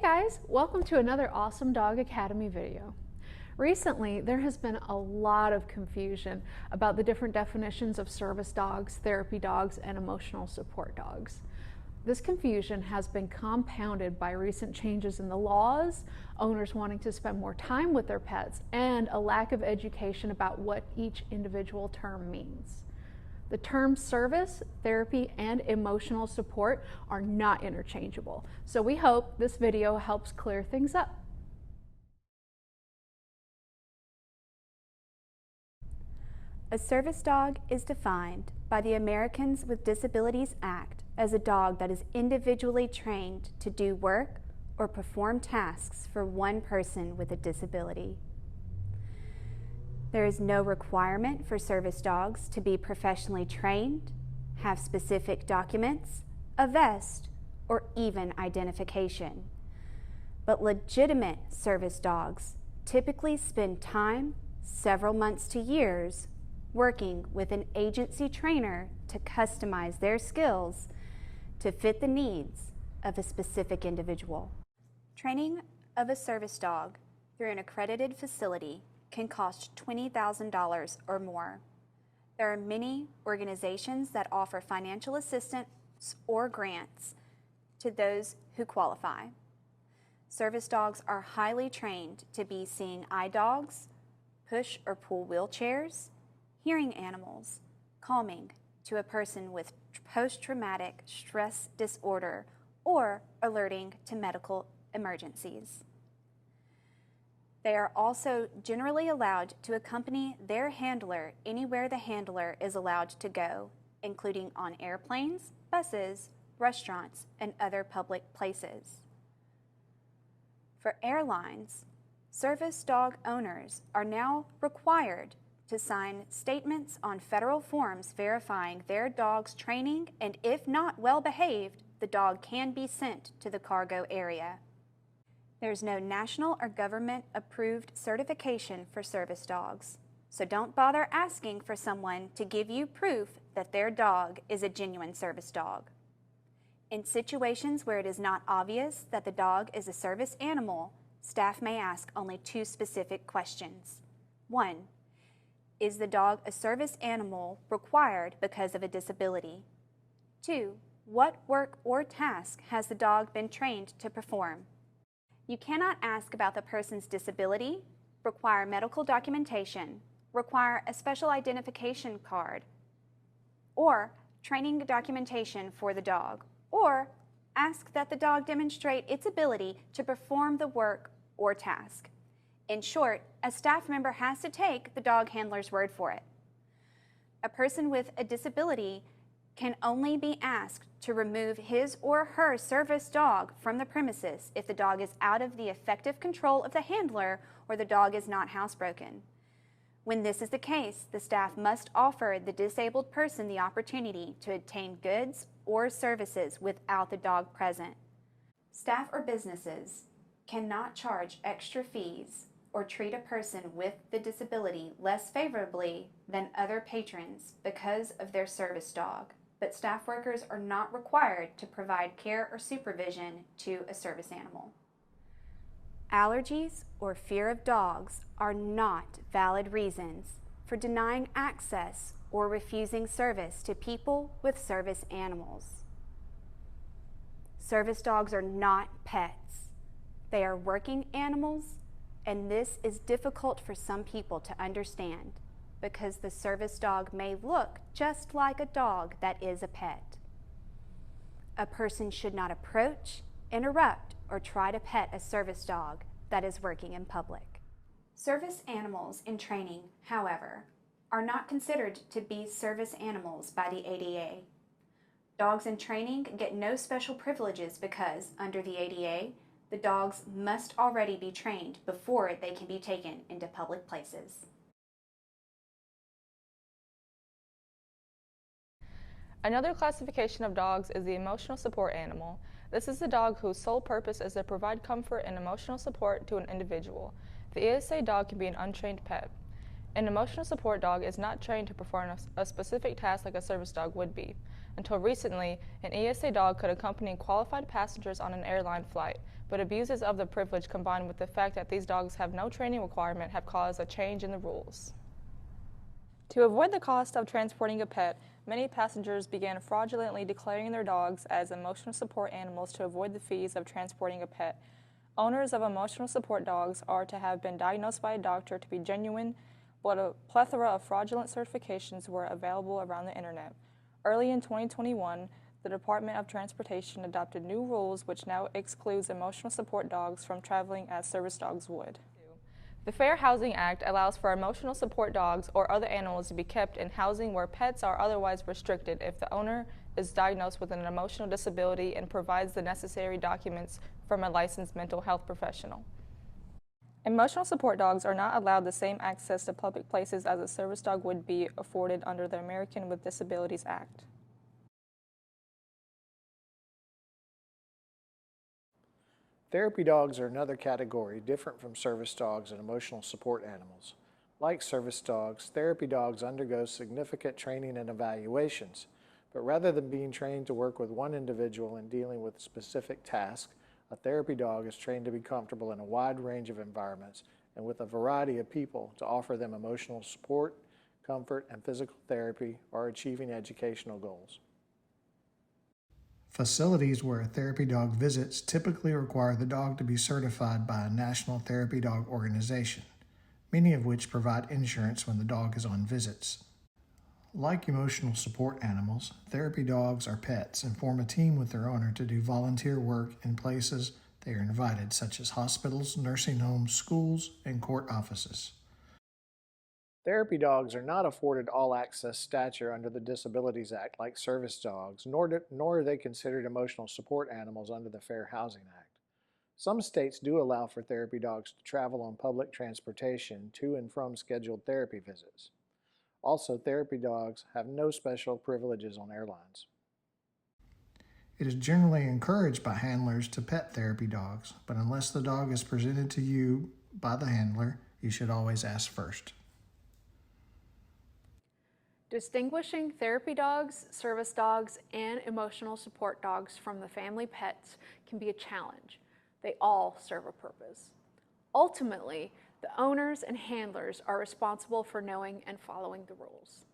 Hey guys, welcome to another Awesome Dog Academy video. Recently, there has been a lot of confusion about the different definitions of service dogs, therapy dogs, and emotional support dogs. This confusion has been compounded by recent changes in the laws, owners wanting to spend more time with their pets, and a lack of education about what each individual term means. The terms service, therapy, and emotional support are not interchangeable, so we hope this video helps clear things up. A service dog is defined by the Americans with Disabilities Act as a dog that is individually trained to do work or perform tasks for one person with a disability. There is no requirement for service dogs to be professionally trained, have specific documents, a vest, or even identification. But legitimate service dogs typically spend time, several months to years, working with an agency trainer to customize their skills to fit the needs of a specific individual. Training of a service dog through an accredited facility can cost $20,000 or more. There are many organizations that offer financial assistance or grants to those who qualify. Service dogs are highly trained to be seeing eye dogs, push or pull wheelchairs, hearing animals, calming to a person with post-traumatic stress disorder, or alerting to medical emergencies. They are also generally allowed to accompany their handler anywhere the handler is allowed to go, including on airplanes, buses, restaurants, and other public places. For airlines, service dog owners are now required to sign statements on federal forms verifying their dog's training, and if not well behaved, the dog can be sent to the cargo area. There's no national or government-approved certification for service dogs, so don't bother asking for someone to give you proof that their dog is a genuine service dog. In situations where it is not obvious that the dog is a service animal, staff may ask only two specific questions. 1. Is the dog a service animal required because of a disability? 2. What work or task has the dog been trained to perform? You cannot ask about the person's disability, require medical documentation, require a special identification card, or training documentation for the dog, or ask that the dog demonstrate its ability to perform the work or task. In short, a staff member has to take the dog handler's word for it. A person with a disability can only be asked to remove his or her service dog from the premises if the dog is out of the effective control of the handler or the dog is not housebroken. When this is the case, the staff must offer the disabled person the opportunity to obtain goods or services without the dog present. Staff or businesses cannot charge extra fees or treat a person with the disability less favorably than other patrons because of their service dog, but staff workers are not required to provide care or supervision to a service animal. Allergies or fear of dogs are not valid reasons for denying access or refusing service to people with service animals. Service dogs are not pets. They are working animals, and this is difficult for some people to understand because the service dog may look just like a dog that is a pet. A person should not approach, interrupt, or try to pet a service dog that is working in public. Service animals in training, however, are not considered to be service animals by the ADA. Dogs in training get no special privileges because, under the ADA, the dogs must already be trained before they can be taken into public places. Another classification of dogs is the emotional support animal. This is the dog whose sole purpose is to provide comfort and emotional support to an individual. The ESA dog can be an untrained pet. An emotional support dog is not trained to perform a specific task like a service dog would be. Until recently, an ESA dog could accompany qualified passengers on an airline flight, but abuses of the privilege combined with the fact that these dogs have no training requirement have caused a change in the rules. To avoid the cost of transporting a pet, many passengers began fraudulently declaring their dogs as emotional support animals to avoid the fees of transporting a pet. Owners of emotional support dogs are to have been diagnosed by a doctor to be genuine, but a plethora of fraudulent certifications were available around the internet. Early in 2021, the Department of Transportation adopted new rules which now excludes emotional support dogs from traveling as service dogs would. The Fair Housing Act allows for emotional support dogs or other animals to be kept in housing where pets are otherwise restricted if the owner is diagnosed with an emotional disability and provides the necessary documents from a licensed mental health professional. Emotional support dogs are not allowed the same access to public places as a service dog would be afforded under the American with Disabilities Act. Therapy dogs are another category different from service dogs and emotional support animals. Like service dogs, therapy dogs undergo significant training and evaluations, but rather than being trained to work with one individual in dealing with a specific task, a therapy dog is trained to be comfortable in a wide range of environments and with a variety of people to offer them emotional support, comfort, and physical therapy or achieving educational goals. Facilities where a therapy dog visits typically require the dog to be certified by a national therapy dog organization, many of which provide insurance when the dog is on visits. Like emotional support animals, therapy dogs are pets and form a team with their owner to do volunteer work in places they are invited, such as hospitals, nursing homes, schools, and court offices. Therapy dogs are not afforded all-access stature under the Disabilities Act like service dogs, nor are they considered emotional support animals under the Fair Housing Act. Some states do allow for therapy dogs to travel on public transportation to and from scheduled therapy visits. Also, therapy dogs have no special privileges on airlines. It is generally encouraged by handlers to pet therapy dogs, but unless the dog is presented to you by the handler, you should always ask first. Distinguishing therapy dogs, service dogs, and emotional support dogs from the family pets can be a challenge. They all serve a purpose. Ultimately, the owners and handlers are responsible for knowing and following the rules.